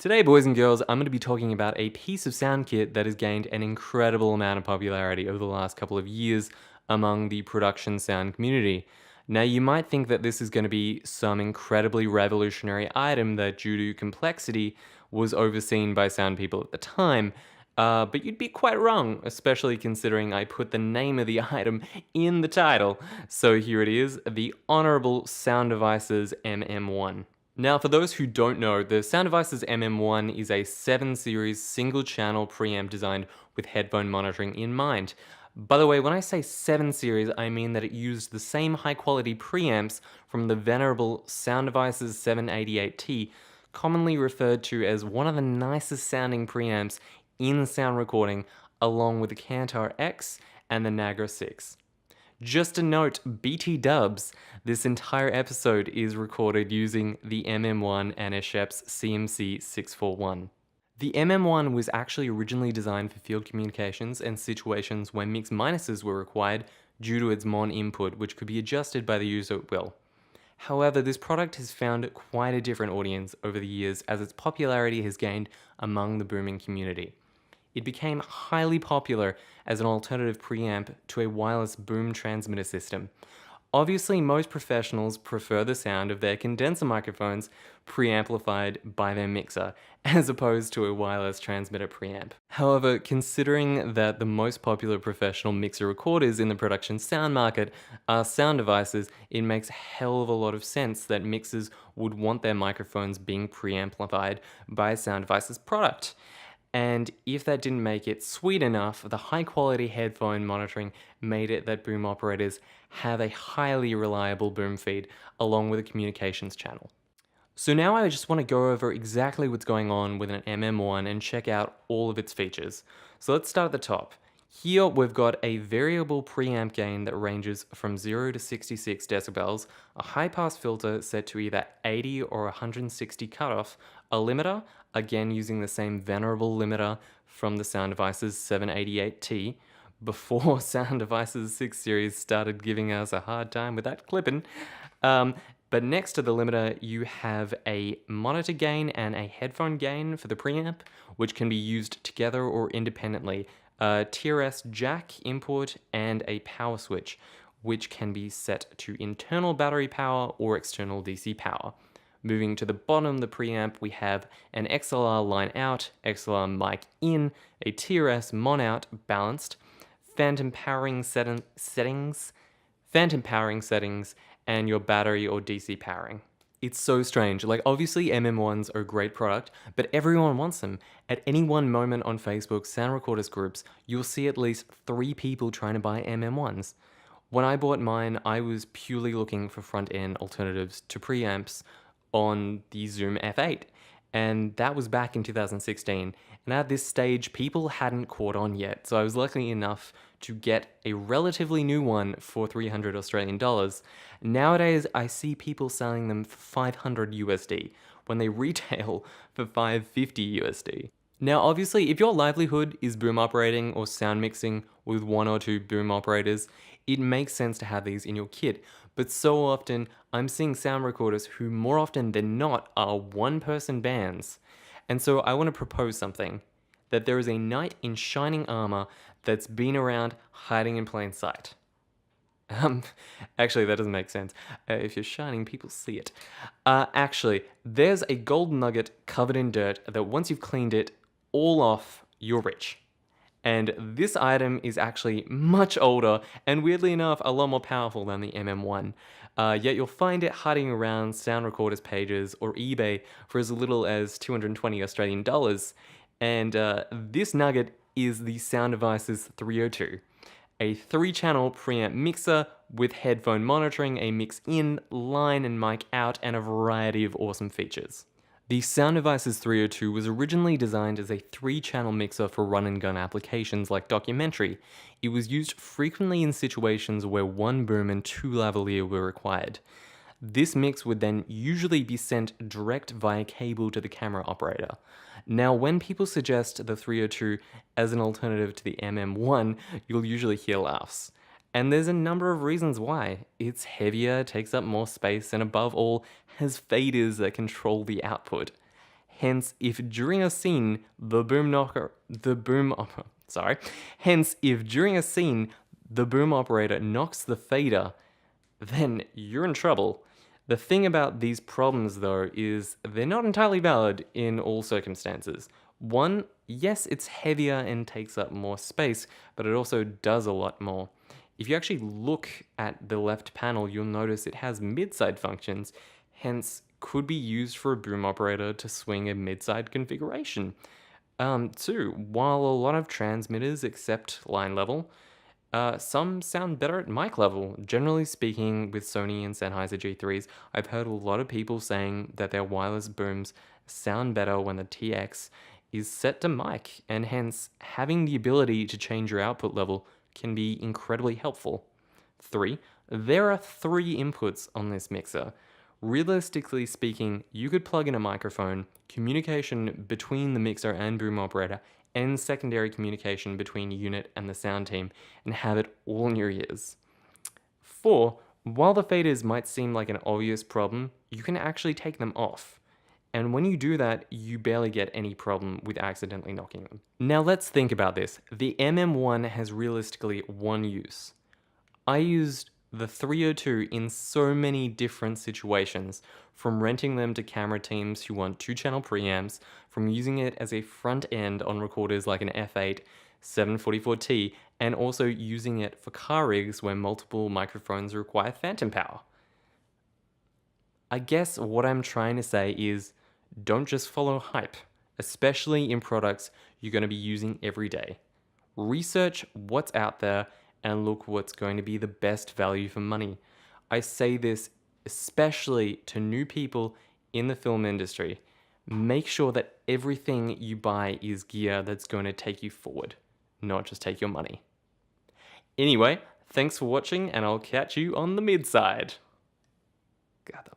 Today, boys and girls, I'm going to be talking about a piece of sound kit that has gained an incredible amount of popularity over the last couple of years among the production sound community. Now, you might think that this is going to be some incredibly revolutionary item that, due to complexity, was overseen by sound people at the time, but you'd be quite wrong, especially considering I put the name of the item in the title. So here it is, the Honorable Sound Devices MM-1. Now, for those who don't know, the Sound Devices MM-1 is a 7 series single-channel preamp designed with headphone monitoring in mind. By the way, when I say 7 series, I mean that it used the same high-quality preamps from the venerable Sound Devices 788T, commonly referred to as one of the nicest sounding preamps in sound recording, along with the Kantar X and the Nagra 6. Just a note, BT dubs, this entire episode is recorded using the MM-1 and Eschep's CMC 641. The MM-1 was actually originally designed for field communications and situations where mix minuses were required due to its mon input, which could be adjusted by the user at will. However, this product has found quite a different audience over the years as its popularity has gained among the booming community. It became highly popular as an alternative preamp to a wireless boom transmitter system. Obviously, most professionals prefer the sound of their condenser microphones preamplified by their mixer, as opposed to a wireless transmitter preamp. However, considering that the most popular professional mixer recorders in the production sound market are sound devices, it makes a hell of a lot of sense that mixers would want their microphones being preamplified by a sound device's product. And if that didn't make it sweet enough, the high quality headphone monitoring made it that boom operators have a highly reliable boom feed along with a communications channel. So now I just want to go over exactly what's going on with an MM-1 and check out all of its features. So let's start at the top. Here we've got a variable preamp gain that ranges from 0 to 66 decibels, a high-pass filter set to either 80 or 160 cutoff, a limiter, again using the same venerable limiter from the Sound Devices 788T, before Sound Devices 6 series started giving us a hard time with that clipping. But next to the limiter, you have a monitor gain and a headphone gain for the preamp, which can be used together or independently. A TRS jack input and a power switch, which can be set to internal battery power or external DC power. Moving to the bottom of the preamp, we have an XLR line out, XLR mic in, a TRS mon out balanced, phantom powering settings, and your battery or DC powering. It's so strange. Like, obviously MM-1s are a great product, but everyone wants them. At any one moment on Facebook sound recorders groups, you'll see at least 3 people trying to buy MM-1s. When I bought mine, I was purely looking for front-end alternatives to preamps on the Zoom F8, and that was back in 2016. And at this stage, people hadn't caught on yet, so I was lucky enough to get a relatively new one for 300 Australian dollars. Nowadays, I see people selling them for 500 USD when they retail for 550 USD. Now, obviously, if your livelihood is boom operating or sound mixing with 1 or 2 boom operators, it makes sense to have these in your kit. But so often, I'm seeing sound recorders who more often than not are one-person bands. And so I want to propose something, that there is a knight in shining armor that's been around hiding in plain sight. Actually, that doesn't make sense. If you're shining, people see it. Actually, there's a gold nugget covered in dirt that once you've cleaned it all off, you're rich. And this item is actually much older and, weirdly enough, a lot more powerful than the MM-1. Yet you'll find it hiding around sound recorders pages or eBay for as little as 220 Australian dollars. And this nugget is the Sound Devices 302, a 3-channel preamp mixer with headphone monitoring, a mix in, line and mic out, and a variety of awesome features. The Sound Devices 302 was originally designed as a 3-channel mixer for run-and-gun applications like documentary. It was used frequently in situations where 1 boom and 2 lavalier were required. This mix would then usually be sent direct via cable to the camera operator. Now, when people suggest the 302 as an alternative to the MM-1, you'll usually hear laughs. And there's a number of reasons why. It's heavier, takes up more space, and above all, has faders that control the output. Hence, if during a scene hence if during a scene the boom operator knocks the fader, then you're in trouble. The thing about these problems, though, is they're not entirely valid in all circumstances. One, yes, it's heavier and takes up more space, but it also does a lot more. If you actually look at the left panel, you'll notice it has mid-side functions, hence could be used for a boom operator to swing a mid-side configuration. Two, while a lot of transmitters accept line level, some sound better at mic level. Generally speaking, with Sony and Sennheiser G3s, I've heard a lot of people saying that their wireless booms sound better when the TX is set to mic, and hence having the ability to change your output level can be incredibly helpful. 3. There are 3 inputs on this mixer. Realistically speaking, you could plug in a microphone, communication between the mixer and boom operator, and secondary communication between unit and the sound team, and have it all in your ears. 4. While the faders might seem like an obvious problem, you can actually take them off. And when you do that, you barely get any problem with accidentally knocking them. Now let's think about this. The MM-1 has realistically one use. I used the 302 in so many different situations, from renting them to camera teams who want 2-channel preamps, from using it as a front end on recorders like an F8, 744T, and also using it for car rigs where multiple microphones require phantom power. I guess what I'm trying to say is, don't just follow hype, especially in products you're going to be using every day. Research what's out there and look what's going to be the best value for money. I say this especially to new people in the film industry. Make sure that everything you buy is gear that's going to take you forward, not just take your money. Anyway, thanks for watching, and I'll catch you on the mid side. God,